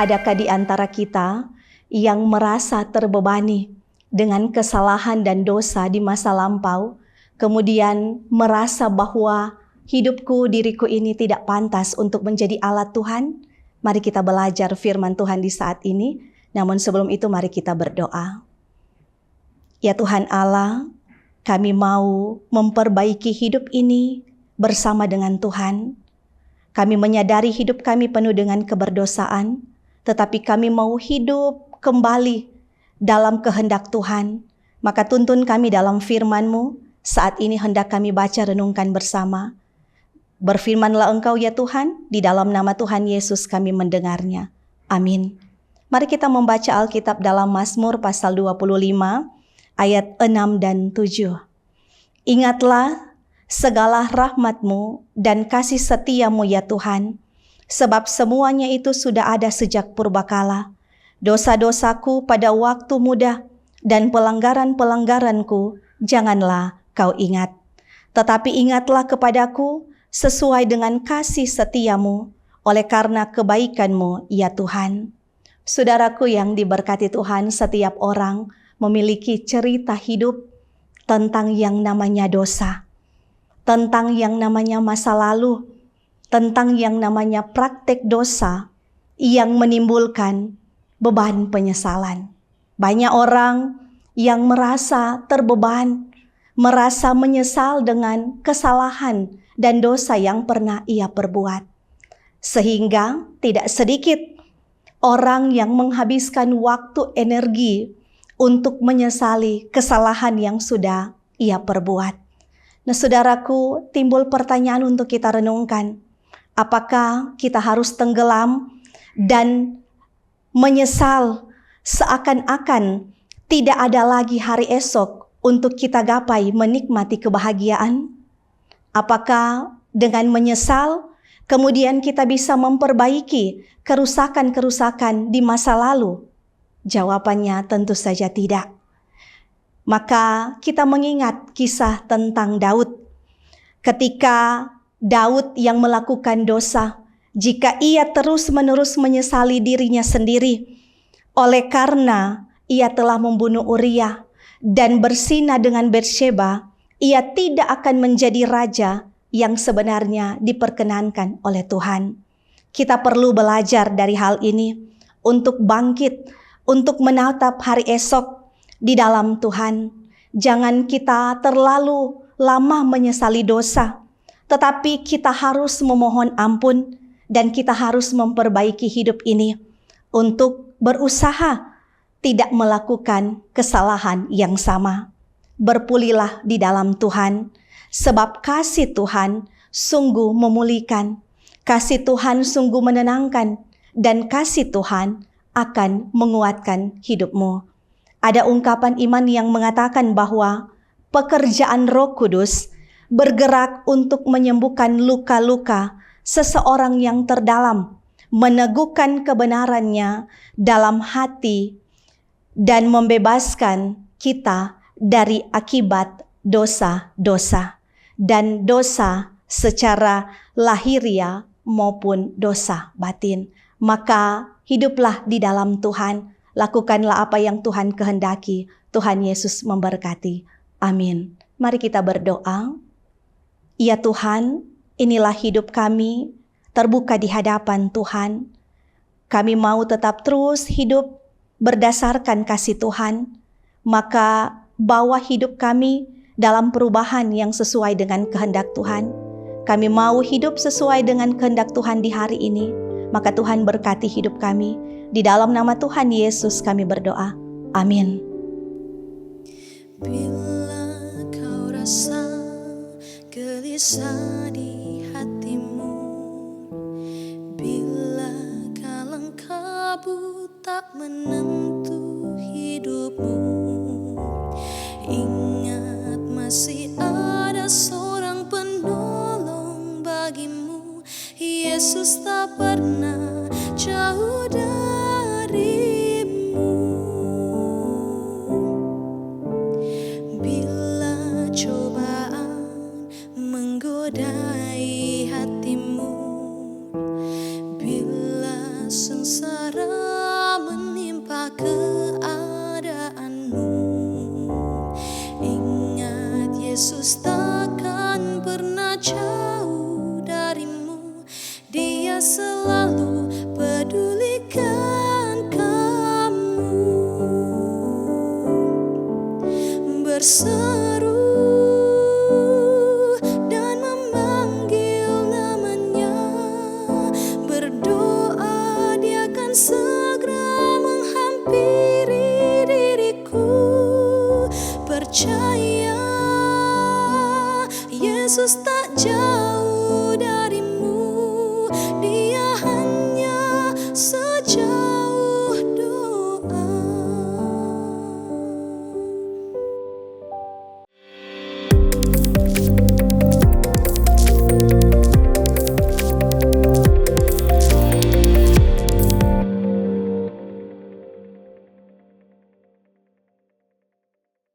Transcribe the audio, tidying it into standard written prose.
Adakah di antara kita yang merasa terbebani dengan kesalahan dan dosa di masa lampau, kemudian merasa bahwa hidupku, diriku ini tidak pantas untuk menjadi alat Tuhan? Mari kita belajar firman Tuhan di saat ini. Namun sebelum itu mari kita berdoa. Ya Tuhan Allah, kami mau memperbaiki hidup ini bersama dengan Tuhan. Kami menyadari hidup kami penuh dengan keberdosaan, tetapi kami mau hidup kembali dalam kehendak Tuhan. Maka tuntun kami dalam firman-Mu. Saat ini hendak kami baca renungkan bersama. Berfirmanlah Engkau ya Tuhan, di dalam nama Tuhan Yesus kami mendengarnya. Amin. Mari kita membaca Alkitab dalam Mazmur pasal 25 ayat 6 dan 7. Ingatlah segala rahmat-Mu dan kasih setia-Mu ya Tuhan, sebab semuanya itu sudah ada sejak purbakala. Dosa-dosaku pada waktu muda dan pelanggaran-pelanggaranku janganlah Kau ingat. Tetapi ingatlah kepadaku sesuai dengan kasih setia-Mu, oleh karena kebaikan-Mu ya Tuhan. Saudaraku yang diberkati Tuhan, setiap orang memiliki cerita hidup tentang yang namanya dosa, tentang yang namanya masa lalu, tentang yang namanya praktek dosa yang menimbulkan beban penyesalan. Banyak orang yang merasa terbeban, merasa menyesal dengan kesalahan dan dosa yang pernah ia perbuat. Sehingga tidak sedikit orang yang menghabiskan waktu energi untuk menyesali kesalahan yang sudah ia perbuat. Nah saudaraku, timbul pertanyaan untuk kita renungkan. Apakah kita harus tenggelam dan menyesal seakan-akan tidak ada lagi hari esok untuk kita gapai menikmati kebahagiaan? Apakah dengan menyesal kemudian kita bisa memperbaiki kerusakan-kerusakan di masa lalu? Jawabannya tentu saja tidak. Maka kita mengingat kisah tentang Daud. Ketika Daud yang melakukan dosa, jika ia terus-menerus menyesali dirinya sendiri, oleh karena ia telah membunuh Uria dan berzina dengan Batsyeba, ia tidak akan menjadi raja yang sebenarnya diperkenankan oleh Tuhan. Kita perlu belajar dari hal ini untuk bangkit, untuk menatap hari esok di dalam Tuhan. Jangan kita terlalu lama menyesali dosa, tetapi kita harus memohon ampun dan kita harus memperbaiki hidup ini untuk berusaha tidak melakukan kesalahan yang sama. Berpulihlah di dalam Tuhan, sebab kasih Tuhan sungguh memulihkan, kasih Tuhan sungguh menenangkan, dan kasih Tuhan akan menguatkan hidupmu. Ada ungkapan iman yang mengatakan bahwa pekerjaan Roh Kudus bergerak untuk menyembuhkan luka-luka seseorang yang terdalam, meneguhkan kebenarannya dalam hati, dan membebaskan kita dari akibat dosa-dosa, dan dosa secara lahiriah maupun dosa batin. Maka hiduplah di dalam Tuhan, lakukanlah apa yang Tuhan kehendaki. Tuhan Yesus memberkati. Amin. Mari kita berdoa. Ya Tuhan, inilah hidup kami terbuka di hadapan Tuhan. Kami mau tetap terus hidup berdasarkan kasih Tuhan. Maka bawa hidup kami dalam perubahan yang sesuai dengan kehendak Tuhan. Kami mau hidup sesuai dengan kehendak Tuhan di hari ini. Maka Tuhan berkati hidup kami. Di dalam nama Tuhan Yesus kami berdoa. Amin. Bila kau rasa gelisah di hatimu, bila kalang kabut tak menentu hidupmu, ingat masih ada seorang penolong bagimu. Yesus tak pernah jauh darimu. Bila cobaan menggodai hatimu, bila sengsara menimpa keadaanmu. Ingat Yesus tak